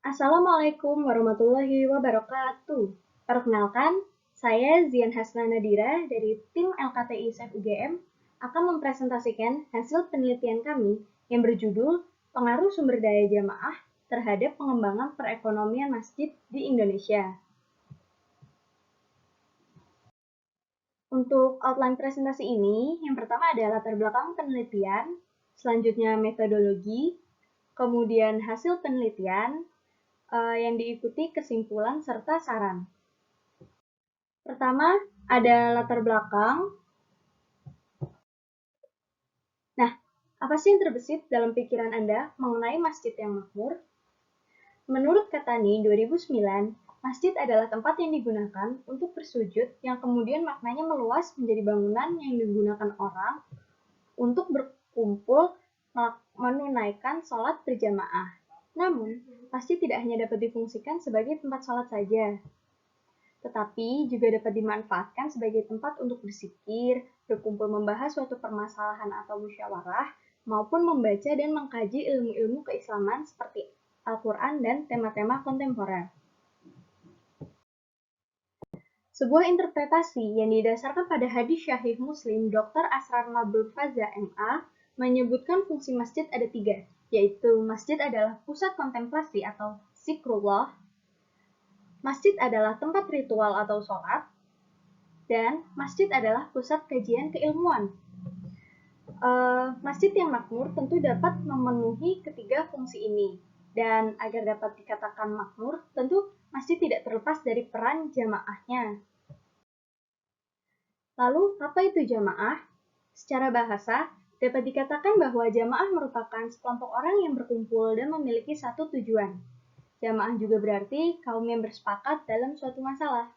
Assalamualaikum warahmatullahi wabarakatuh. Perkenalkan, saya Zian Hasna Nadira dari tim LKTI SEF UGM akan mempresentasikan hasil penelitian kami yang berjudul Pengaruh Sumber Daya Jamaah terhadap Pengembangan Perekonomian Masjid di Indonesia. Untuk outline presentasi ini, yang pertama adalah latar belakang penelitian, selanjutnya metodologi, kemudian hasil penelitian, yang diikuti kesimpulan serta saran. Pertama, ada latar belakang. Nah, apa sih yang terbesit dalam pikiran Anda mengenai masjid yang makmur? Menurut Katani 2009, masjid adalah tempat yang digunakan untuk bersujud yang kemudian maknanya meluas menjadi bangunan yang digunakan orang untuk berkumpul menunaikan sholat berjamaah. Namun, masjid tidak hanya dapat difungsikan sebagai tempat sholat saja, tetapi juga dapat dimanfaatkan sebagai tempat untuk berzikir, berkumpul membahas suatu permasalahan atau musyawarah, maupun membaca dan mengkaji ilmu-ilmu keislaman seperti Al-Quran dan tema-tema kontemporer. Sebuah interpretasi yang didasarkan pada hadis Syahih Muslim Dr. Asrar Mabul Faza MA menyebutkan fungsi masjid ada 3, yaitu masjid adalah pusat kontemplasi atau zikrullah, masjid adalah tempat ritual atau sholat, dan masjid adalah pusat kajian keilmuan. Masjid yang makmur tentu dapat memenuhi ketiga fungsi ini. Dan agar dapat dikatakan makmur, tentu masjid tidak terlepas dari peran jamaahnya. Lalu, apa itu jamaah? Secara bahasa, dapat dikatakan bahwa jamaah merupakan sekelompok orang yang berkumpul dan memiliki satu tujuan. Jamaah juga berarti kaum yang bersepakat dalam suatu masalah.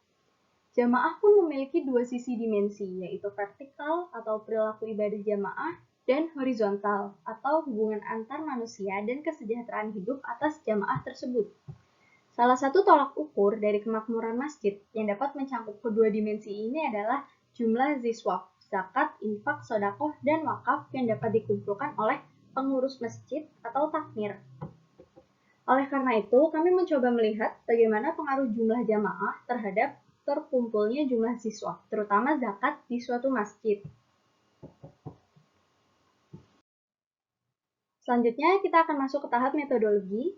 Jamaah pun memiliki dua sisi dimensi, yaitu vertikal atau perilaku ibadah jamaah dan horizontal atau hubungan antar manusia dan kesejahteraan hidup atas jamaah tersebut. Salah satu tolak ukur dari kemakmuran masjid yang dapat mencakup kedua dimensi ini adalah jumlah ziswaf, zakat, infak, sodakoh, dan wakaf yang dapat dikumpulkan oleh pengurus masjid atau takmir. Oleh karena itu, kami mencoba melihat bagaimana pengaruh jumlah jamaah terhadap terkumpulnya jumlah siswa, terutama zakat di suatu masjid. Selanjutnya, kita akan masuk ke tahap metodologi.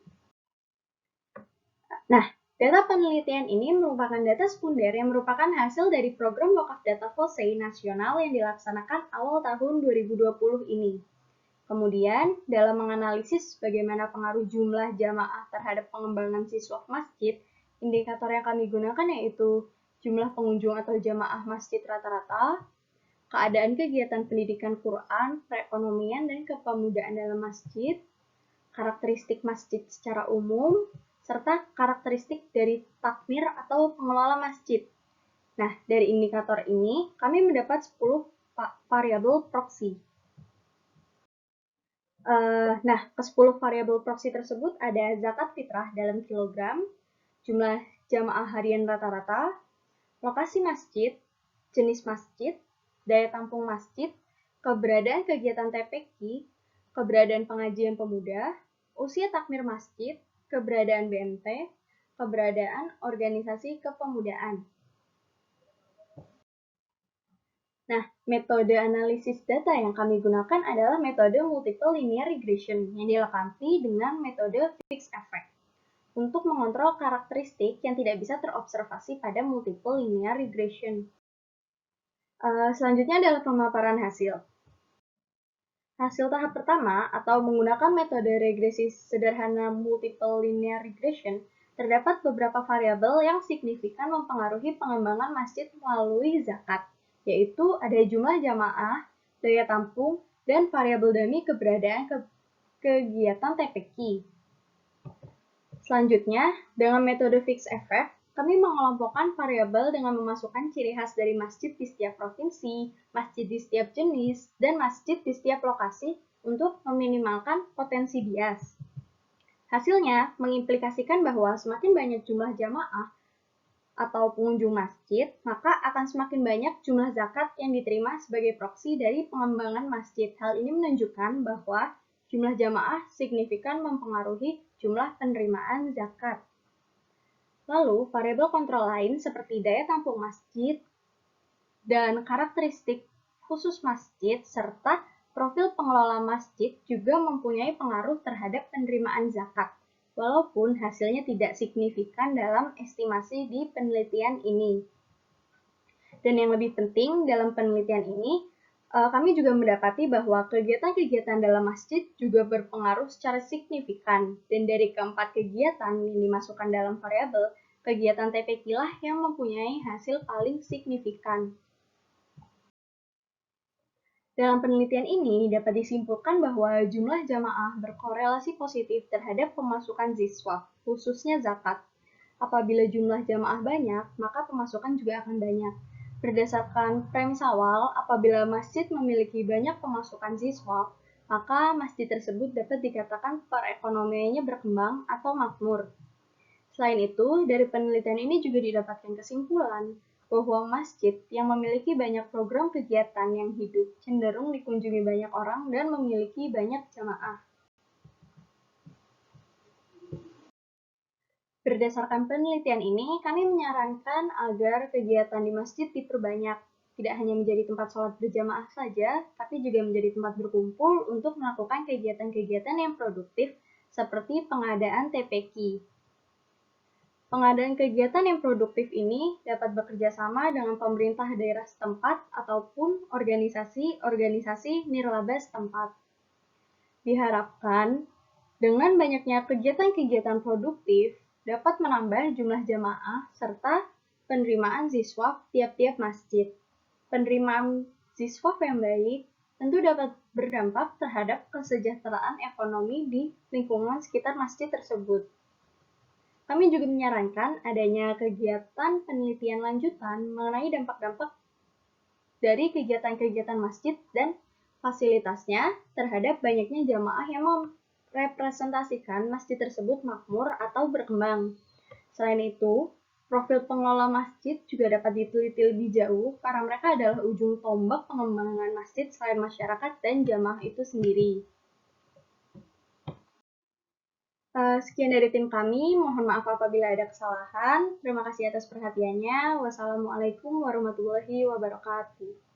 Nah, data penelitian ini merupakan data sekunder yang merupakan hasil dari program Wakaf Data Fosei nasional yang dilaksanakan awal tahun 2020 ini. Kemudian, dalam menganalisis bagaimana pengaruh jumlah jamaah terhadap pengembangan siswa masjid, indikator yang kami gunakan yaitu jumlah pengunjung atau jamaah masjid rata-rata, keadaan kegiatan pendidikan Quran, perekonomian, dan kepemudaan dalam masjid, karakteristik masjid secara umum, serta karakteristik dari takmir atau pengelola masjid. Nah, dari indikator ini, kami mendapat 10 variabel proksi. Nah, ke-10 variabel proksi tersebut ada zakat fitrah dalam kilogram, jumlah jamaah harian rata-rata, lokasi masjid, jenis masjid, daya tampung masjid, keberadaan kegiatan TPQ, keberadaan pengajian pemuda, usia takmir masjid, keberadaan BMT, keberadaan organisasi kepemudaan. Nah, metode analisis data yang kami gunakan adalah metode multiple linear regression yang dilengkapi dengan metode fixed effect untuk mengontrol karakteristik yang tidak bisa terobservasi pada multiple linear regression. Selanjutnya adalah pemaparan hasil. Hasil tahap pertama atau menggunakan metode regresi sederhana multiple linear regression, terdapat beberapa variabel yang signifikan mempengaruhi pengembangan masjid melalui zakat, yaitu ada jumlah jamaah, daya tampung, dan variabel dummy keberadaan kegiatan TPQ. Selanjutnya, dengan metode fixed effect, kami mengelompokkan variabel dengan memasukkan ciri khas dari masjid di setiap provinsi, masjid di setiap jenis, dan masjid di setiap lokasi untuk meminimalkan potensi bias. Hasilnya mengimplikasikan bahwa semakin banyak jumlah jamaah atau pengunjung masjid, maka akan semakin banyak jumlah zakat yang diterima sebagai proksi dari pengembangan masjid. Hal ini menunjukkan bahwa jumlah jamaah signifikan mempengaruhi jumlah penerimaan zakat. Lalu, variabel kontrol lain seperti daya tampung masjid dan karakteristik khusus masjid serta profil pengelola masjid juga mempunyai pengaruh terhadap penerimaan zakat, walaupun hasilnya tidak signifikan dalam estimasi di penelitian ini. Dan yang lebih penting dalam penelitian ini, kami juga mendapati bahwa kegiatan-kegiatan dalam masjid juga berpengaruh secara signifikan. Dan dari keempat kegiatan yang dimasukkan dalam variabel, kegiatan TPQ lah yang mempunyai hasil paling signifikan. Dalam penelitian ini dapat disimpulkan bahwa jumlah jamaah berkorelasi positif terhadap pemasukan siswa, khususnya zakat. Apabila jumlah jamaah banyak, maka pemasukan juga akan banyak. Berdasarkan premis awal, apabila masjid memiliki banyak pemasukan siswa, maka masjid tersebut dapat dikatakan perekonomiannya berkembang atau makmur. Selain itu, dari penelitian ini juga didapatkan kesimpulan bahwa masjid yang memiliki banyak program kegiatan yang hidup cenderung dikunjungi banyak orang dan memiliki banyak jamaah. Berdasarkan penelitian ini, kami menyarankan agar kegiatan di masjid diperbanyak, tidak hanya menjadi tempat sholat berjamaah saja, tapi juga menjadi tempat berkumpul untuk melakukan kegiatan-kegiatan yang produktif seperti pengadaan TPQ. Pengadaan kegiatan yang produktif ini dapat bekerja sama dengan pemerintah daerah setempat ataupun organisasi-organisasi nirlaba setempat. Diharapkan, dengan banyaknya kegiatan-kegiatan produktif, dapat menambah jumlah jamaah serta penerimaan siswa tiap-tiap masjid. Penerimaan siswa yang baik tentu dapat berdampak terhadap kesejahteraan ekonomi di lingkungan sekitar masjid tersebut. Kami juga menyarankan adanya kegiatan penelitian lanjutan mengenai dampak-dampak dari kegiatan-kegiatan masjid dan fasilitasnya terhadap banyaknya jamaah yang representasikan masjid tersebut makmur atau berkembang. Selain itu, profil pengelola masjid juga dapat diteliti lebih jauh karena mereka adalah ujung tombak pengembangan masjid selain masyarakat dan jamaah itu sendiri. Sekian dari tim kami, mohon maaf apabila ada kesalahan. Terima kasih atas perhatiannya. Wassalamualaikum warahmatullahi wabarakatuh.